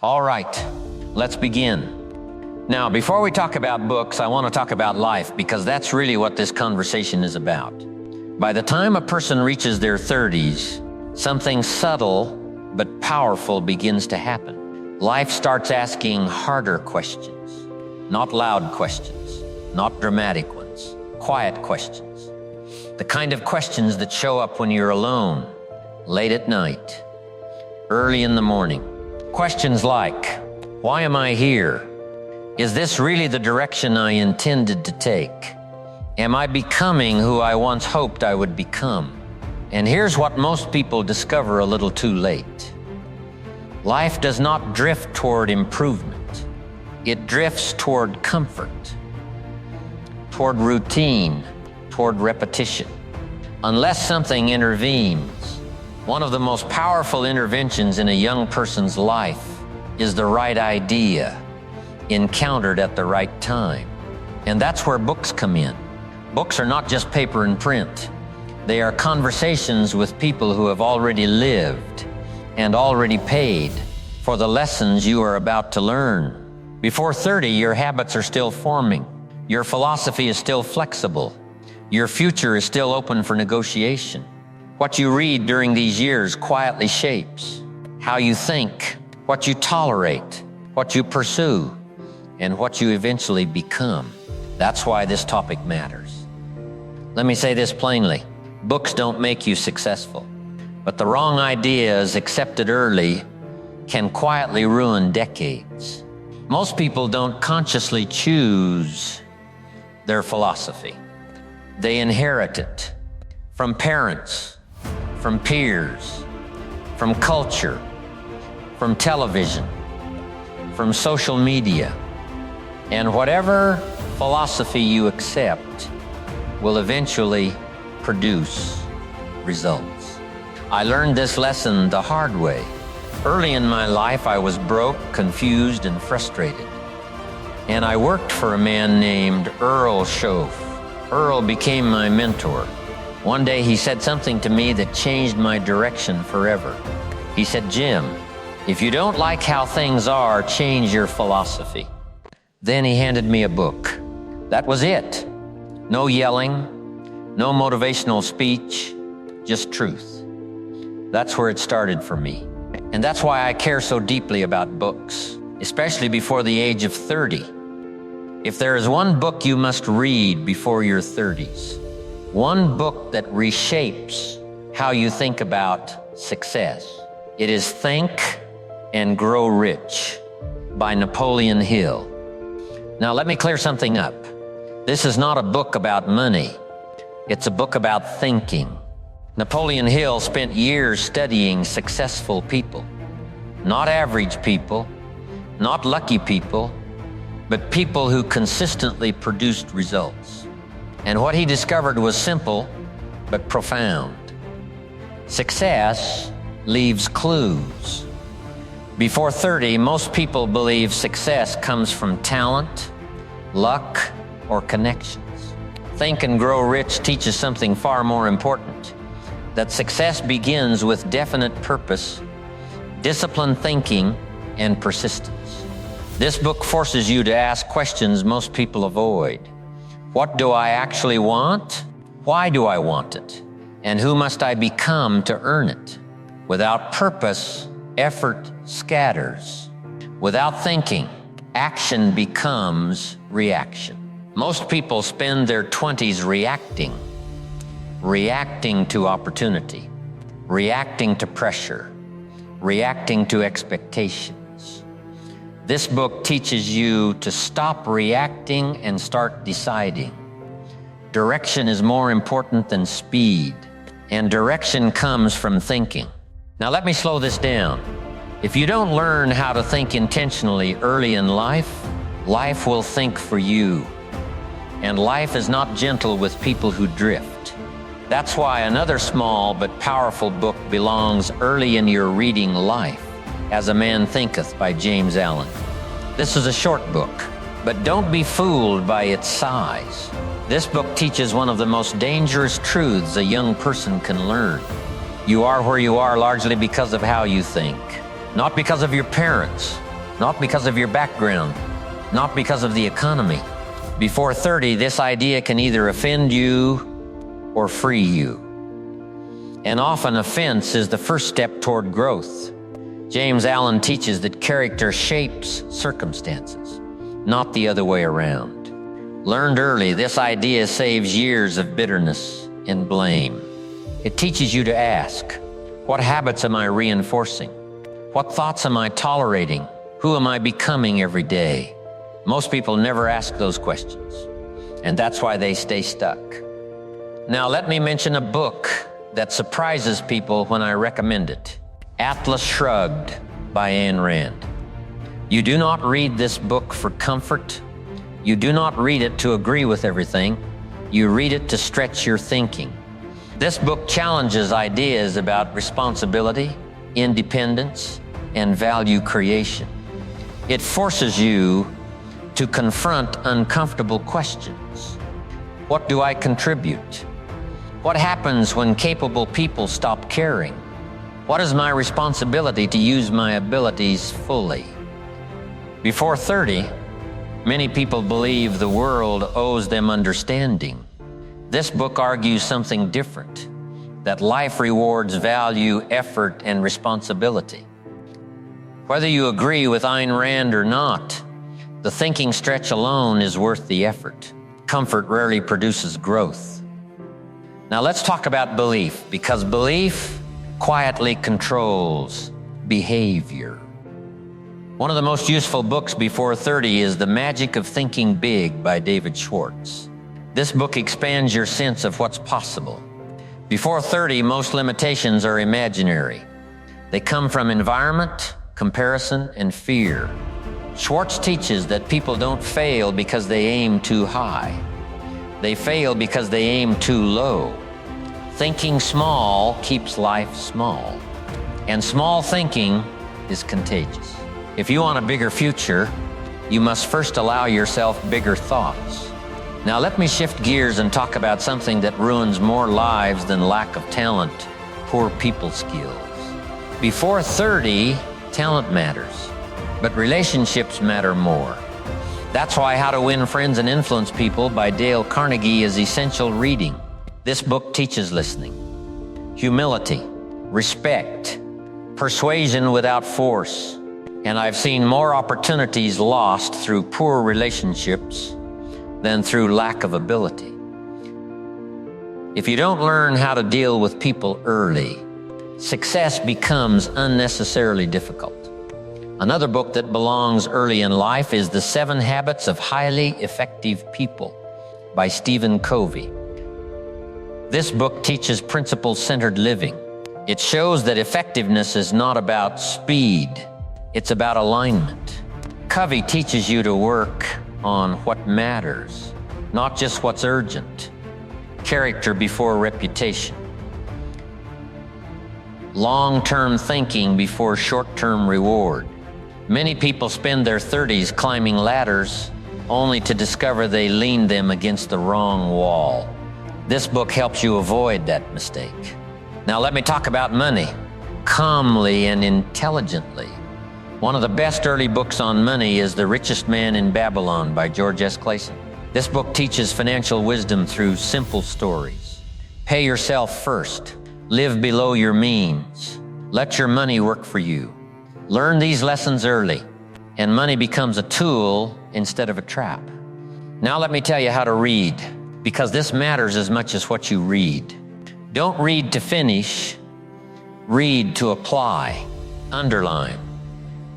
All right, let's begin. Now, before we talk about books, I want to talk about life because that's really what this conversation is about. By the time a person reaches their 30s, something subtle but powerful begins to happen. Life starts asking harder questions, not loud questions, not dramatic ones, quiet questions. The kind of questions that show up when you're alone, late at night, early in the morning. Questions like, why am I here? Is this really the direction I intended to take? Am I becoming who I once hoped I would become? And here's what most people discover a little too late. Life does not drift toward improvement. It drifts toward comfort, toward routine, toward repetition. Unless something intervenes, one of the most powerful interventions in a young person's life is the right idea, encountered at the right time. And that's where books come in. Books are not just paper and print. They are conversations with people who have already lived and already paid for the lessons you are about to learn. Before 30, your habits are still forming. Your philosophy is still flexible. Your future is still open for negotiation. What you read during these years quietly shapes how you think, what you tolerate, what you pursue, and what you eventually become. That's why this topic matters. Let me say this plainly. Books don't make you successful, but the wrong ideas accepted early can quietly ruin decades. Most people don't consciously choose their philosophy. They inherit it from parents, from peers, from culture, from television, from social media. And whatever philosophy you accept will eventually produce results. I learned this lesson the hard way. Early in my life, I was broke, confused, and frustrated. And I worked for a man named Earl Schoaf. Earl became my mentor. One day he said something to me that changed my direction forever. He said, Jim, if you don't like how things are, change your philosophy. Then he handed me a book. That was it. No yelling, no motivational speech, just truth. That's where it started for me. And that's why I care so deeply about books, especially before the age of 30. If there is one book you must read before your 30s, one book that reshapes how you think about success, it is Think and Grow Rich by Napoleon Hill. Now let me clear something up. This is not a book about money. It's a book about thinking. Napoleon Hill spent years studying successful people. Not average people, not lucky people, but people who consistently produced results. And what he discovered was simple, but profound. Success leaves clues. Before 30, most people believe success comes from talent, luck, or connections. Think and Grow Rich teaches something far more important, that success begins with definite purpose, disciplined thinking, and persistence. This book forces you to ask questions most people avoid. What do I actually want? Why do I want it? And who must I become to earn it? Without purpose, effort scatters. Without thinking, action becomes reaction. Most people spend their 20s reacting to opportunity, reacting to pressure, reacting to expectations. This book teaches you to stop reacting and start deciding. Direction is more important than speed, and direction comes from thinking. Now let me slow this down. If you don't learn how to think intentionally early in life, life will think for you. And life is not gentle with people who drift. That's why another small but powerful book belongs early in your reading life. As a Man Thinketh by James Allen. This is a short book, but don't be fooled by its size. This book teaches one of the most dangerous truths a young person can learn. You are where you are largely because of how you think, not because of your parents, not because of your background, not because of the economy. Before 30, this idea can either offend you or free you. And often offense is the first step toward growth. James Allen teaches that character shapes circumstances, not the other way around. Learned early, this idea saves years of bitterness and blame. It teaches you to ask, what habits am I reinforcing? What thoughts am I tolerating? Who am I becoming every day? Most people never ask those questions, and that's why they stay stuck. Now, let me mention a book that surprises people when I recommend it. Atlas Shrugged by Ayn Rand. You do not read this book for comfort. You do not read it to agree with everything. You read it to stretch your thinking. This book challenges ideas about responsibility, independence, and value creation. It forces you to confront uncomfortable questions. What do I contribute? What happens when capable people stop caring? What is my responsibility to use my abilities fully? Before 30, many people believe the world owes them understanding. This book argues something different, that life rewards value, effort, and responsibility. Whether you agree with Ayn Rand or not, the thinking stretch alone is worth the effort. Comfort rarely produces growth. Now let's talk about belief, because belief quietly controls behavior. One of the most useful books before 30 is The Magic of Thinking Big by David Schwartz. This book expands your sense of what's possible. Before 30, most limitations are imaginary. They come from environment, comparison, and fear. Schwartz teaches that people don't fail because they aim too high. They fail because they aim too low. Thinking small keeps life small. And small thinking is contagious. If you want a bigger future, you must first allow yourself bigger thoughts. Now let me shift gears and talk about something that ruins more lives than lack of talent: poor people skills. Before 30, talent matters, but relationships matter more. That's why How to Win Friends and Influence People by Dale Carnegie is essential reading. This book teaches listening, humility, respect, persuasion without force. And I've seen more opportunities lost through poor relationships than through lack of ability. If you don't learn how to deal with people early, success becomes unnecessarily difficult. Another book that belongs early in life is The 7 Habits of Highly Effective People by Stephen Covey. This book teaches principle-centered living. It shows that effectiveness is not about speed, it's about alignment. Covey teaches you to work on what matters, not just what's urgent. Character before reputation. Long-term thinking before short-term reward. Many people spend their 30s climbing ladders only to discover they leaned them against the wrong wall. This book helps you avoid that mistake. Now let me talk about money, calmly and intelligently. One of the best early books on money is The Richest Man in Babylon by George S. Clason. This book teaches financial wisdom through simple stories. Pay yourself first. Live below your means. Let your money work for you. Learn these lessons early, and money becomes a tool instead of a trap. Now let me tell you how to read, because this matters as much as what you read. Don't read to finish. Read to apply. Underline.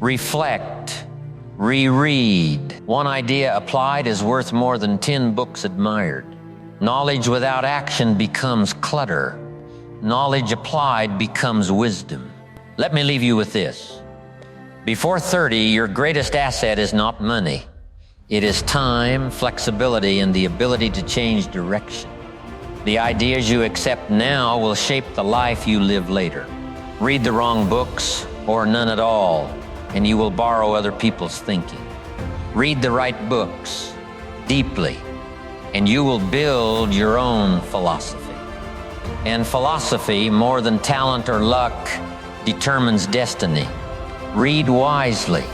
Reflect. Reread. One idea applied is worth more than 10 books admired. Knowledge without action becomes clutter. Knowledge applied becomes wisdom. Let me leave you with this. Before 30, your greatest asset is not money. It is time, flexibility, and the ability to change direction. The ideas you accept now will shape the life you live later. Read the wrong books, or none at all, and you will borrow other people's thinking. Read the right books, deeply, and you will build your own philosophy. And philosophy, more than talent or luck, determines destiny. Read wisely.